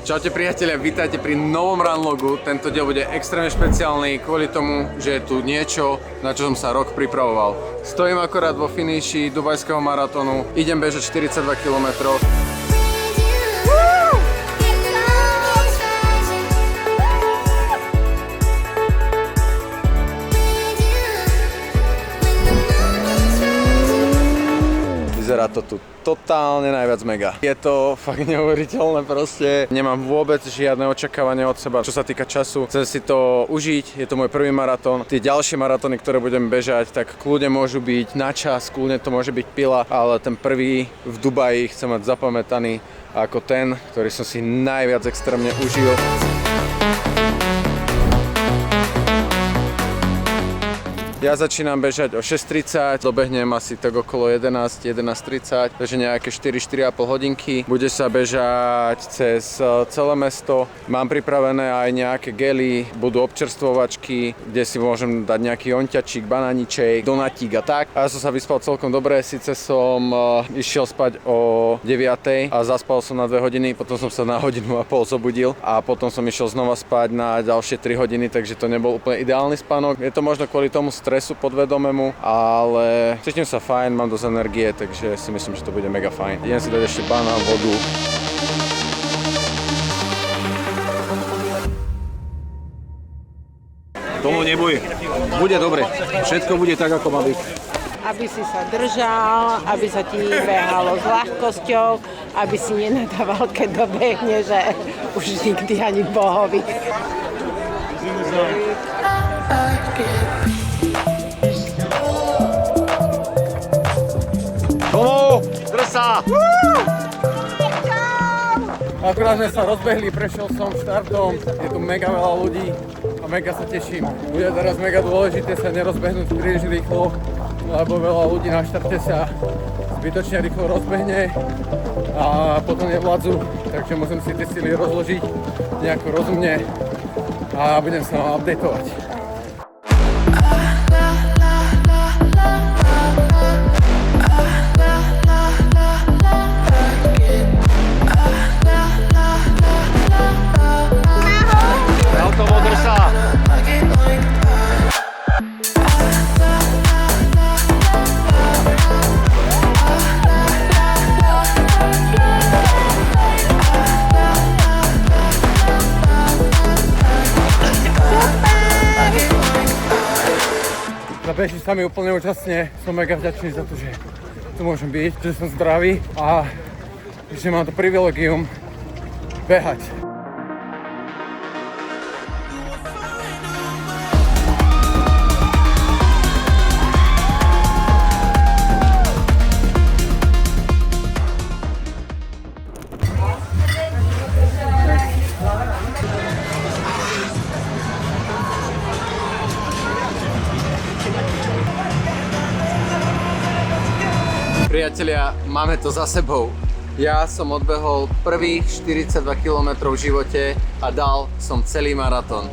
Čaute priatelia, vítajte pri novom runlogu. Tento diel bude extrémne špeciálny kvôli tomu, že je tu niečo, na čo som sa rok pripravoval. Stojím akorát vo finiši dubajského maratónu, idem bežať 42 km. Vyzerá to tu totálne najviac mega. Je to fakt neuveriteľné proste. Nemám vôbec žiadne očakávanie od seba, čo sa týka času. Chcem si to užiť, je to môj prvý maratón. Tie ďalšie maratóny, ktoré budem bežať, tak kľudne môžu byť na čas, kľudne to môže byť pila, ale ten prvý v Dubaji chcem mať zapamätaný ako ten, ktorý som si najviac extrémne užil. Ja začínam bežať o 6:30, dobehnem asi tak okolo 11:30, takže nejaké 4-4,5 hodinky. Bude sa bežať cez celé mesto. Mám pripravené aj nejaké gely, budú občerstvovačky, kde si môžem dať nejaký onťačík, banániček, donatík a tak. A ja som sa vyspal celkom dobre, síce som išiel spať o 9:00 a zaspal som na 2 hodiny, potom som sa na 1,5 hodinu zobudil a potom som išiel znova spať na ďalšie 3 hodiny, takže to nebol úplne ideálny spánok. Je to možno kvôli tomu stresu podvedomému, ale cítim sa fajn, mám dosť energie, takže si myslím, že to bude mega fajn. Idem si dať ešte banán, vodu. Tomu neboj, bude dobre, všetko bude tak, ako má byť. Aby si sa držal, aby sa ti behalo s ľahkosťou, aby si nenadával, keď dobehne, že už nikdy ani Bohovi. Tomo, drž sa! Akurát sme sa rozbehli, prešiel som štartom, je tu mega veľa ľudí a mega sa teším. Bude teraz mega dôležité sa nerozbehnúť príliš rýchlo, lebo veľa ľudí na štarte sa zbytočne rýchlo rozbehne a potom nevládzu, takže musím si tie sily rozložiť nejako rozumne a budem sa vám updateovať. Beží sa mi úplne úžasne, som mega vďačný za to, že tu môžem byť, že som zdravý a že mám to privilegium behať. Priatelia, máme to za sebou. Ja som odbehol prvých 42 km v živote a dal som celý maratón.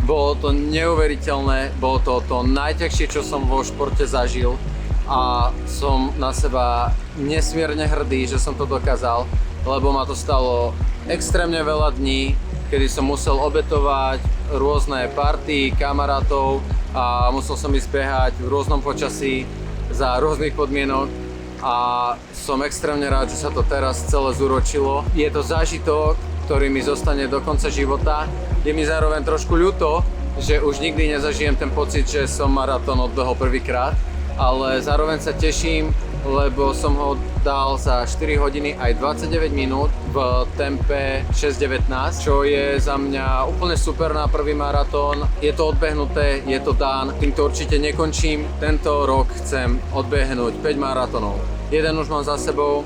Bolo to neuveriteľné, bolo to najťažšie, čo som vo športe zažil a som na seba nesmierne hrdý, že som to dokázal, lebo ma to stalo extrémne veľa dní, kedy som musel obetovať rôzne party, kamarátov a musel som ísť behať v rôznom počasí za rôznych podmienok. A som extrémne rád, že sa to teraz celé zúročilo. Je to zážitok, ktorý mi zostane do konca života. Je mi zároveň trošku ľúto, že už nikdy nezažijem ten pocit, že som maratón odbehol prvýkrát, ale zároveň sa teším, lebo som ho dal za 4 hodiny aj 29 minút v tempe 6:19, čo je za mňa úplne super na prvý maratón. Je to odbehnuté, je to dán, týmto určite nekončím. Tento rok chcem odbehnúť 5 maratónov. Jeden už mám za sebou,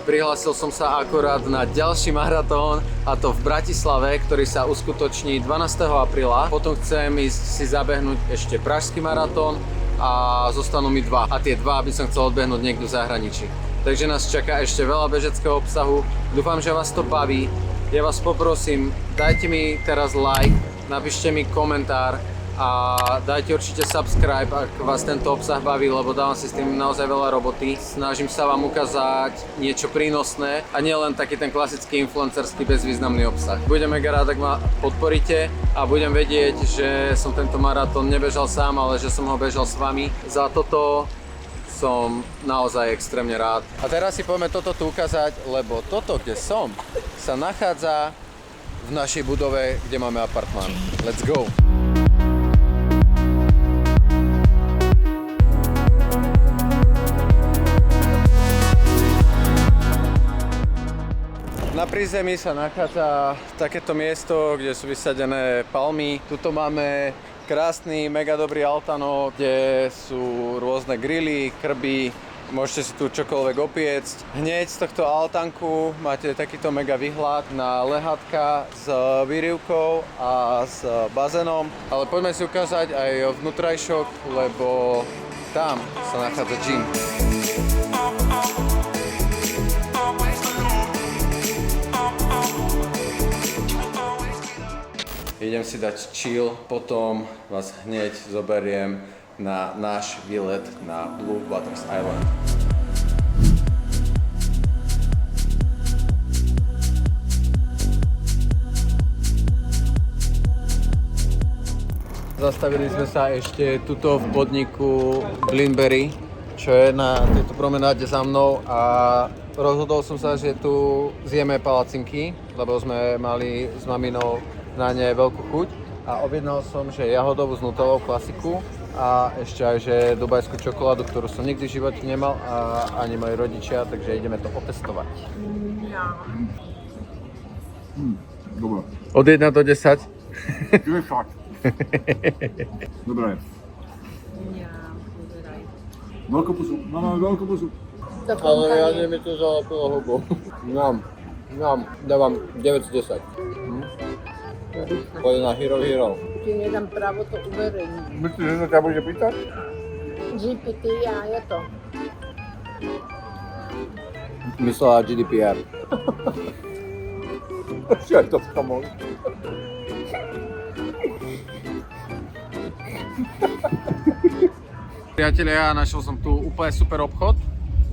prihlásil som sa akorát na ďalší maratón, a to v Bratislave, ktorý sa uskutoční 12. apríla. Potom chcem ísť si zabehnúť ešte pražský maratón a zostanú mi 2. A tie 2 by som chcel odbehnúť niekde v zahraničí. Takže nás čaká ešte veľa bežeckého obsahu. Dúfam, že vás to baví. Ja vás poprosím, dajte mi teraz like, napíšte mi komentár a dajte určite subscribe, ak vás tento obsah baví, lebo dávam si s tým naozaj veľa roboty. Snažím sa vám ukázať niečo prínosné a nie len taký ten klasický influencerský bezvýznamný obsah. Budem mega rád, ak ma podporíte a budem vedieť, že som tento maratón nebežal sám, ale že som ho bežal s vami. Za toto som naozaj extrémne rád. A teraz si poďme toto tu ukázať, lebo toto, kde som, sa nachádza v našej budove, kde máme apartmán. Let's go! Na prízemí sa nachádza takéto miesto, kde sú vysadené palmy. Tuto máme krásny, mega dobrý altano, kde sú rôzne grily, krby. Môžete si tu čokoľvek opiecť. Hneď z tohto altánku máte takýto mega výhľad na lehátka s výrivkou a s bazénom. Ale poďme si ukázať aj vnútrajšok, lebo tam sa nachádza gym. Idem si dať chill, potom vás hneď zoberiem na náš výlet na Blue Waters Island. Zastavili sme sa ešte tuto v podniku Blinberry, čo je na tejto promenáde za mnou a rozhodol som sa, že tu zjeme palacinky, lebo sme mali s maminou na ne veľkú chuť a objednal som, že jahodovú s nutelou klasiku a ešte aj, že dubajskú čokoládu, ktorú som nikdy v živote nemal a ani moji rodičia, takže ideme to otestovať. Dobre. Od 1 do 10? To je fakt. Dobre. Veľkú pusu. Máme veľkú pusu. Ale ja mi to zalepilo hubu. Dávam 9 z 10. Pôjde na Hero. Ti nedám právo to uverejniť. Myslíš, že sa ťa bude pýtať? GPT a je to. Myslela GDPR. Čo je to skamol? Priatelia, našiel som tu úplne super obchod.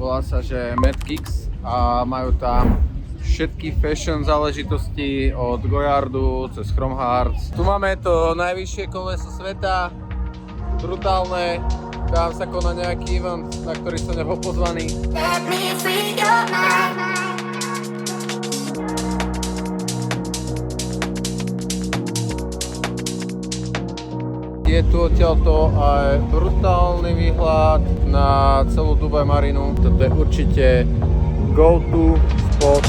Volá sa, že Medkicks a majú tam všetky fashion záležitosti od Goyardu cez Chrome Hearts. Tu máme to najvyššie koleso sveta, brutálne. Tam sa koná nejaký event, na ktorý som nebol pozvaný. Je tu odtiaľto aj brutálny výhľad na celú Dubaj Marinu. Toto je určite go-to spot.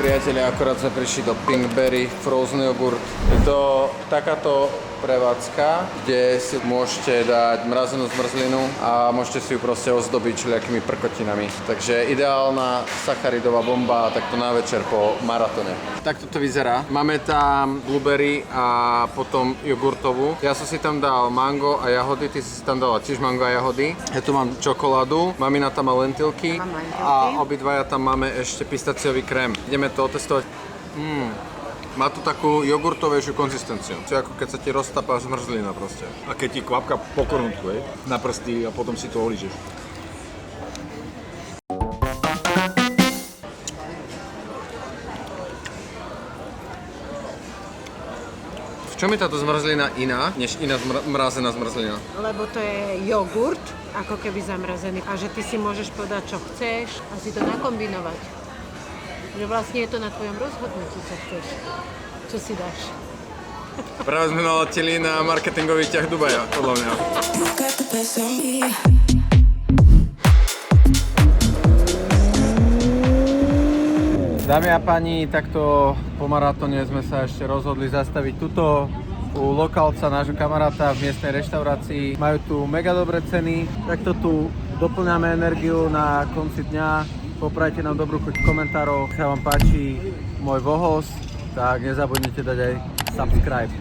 Priatelia, akorát sme prišli do Pinkberry Frozen Yogurt. Je to takáto prevádzka, kde si môžete dať mrazenú zmrzlinu a môžete si ju proste ozdobiť všelijakými prkotinami. Takže ideálna sacharidová bomba takto na večer po maratóne. Takto to vyzerá. Máme tam blueberry a potom jogurtovú. Ja som si tam dal mango a jahody, ty si tam dala tiež mango a jahody. Ja tu mám čokoládu, mamina tam má lentilky a obidvaja tam máme ešte pistaciový krém. Ideme to otestovať. Má tu takú jogurtovejšiu konzistenciu. To je ako keď sa ti roztapá zmrzlina proste. A keď ti kvapka po korunku, na prsty a potom si to olížeš. V čom je táto zmrzlina iná, než iná mrazená zmrzlina? Lebo to je jogurt, ako keby zamrazený. A že ty si môžeš podať, čo chceš a si to nakombinovať. Že vlastne je to na tvojom rozhodnutí, čo chceš. Čo si dáš. Práve sme naleteli na marketingový ťah Dubaja, podľa mňa. Dámy a páni, takto po maratóne sme sa ešte rozhodli zastaviť tuto u lokálca nášho kamaráta v miestnej reštaurácii. Majú tu mega dobré ceny, takto tu doplňame energiu na konci dňa. Poprajte nám dobrú chuť v komentároch, ak sa vám páči môj vohos, tak nezabudnite dať aj subscribe.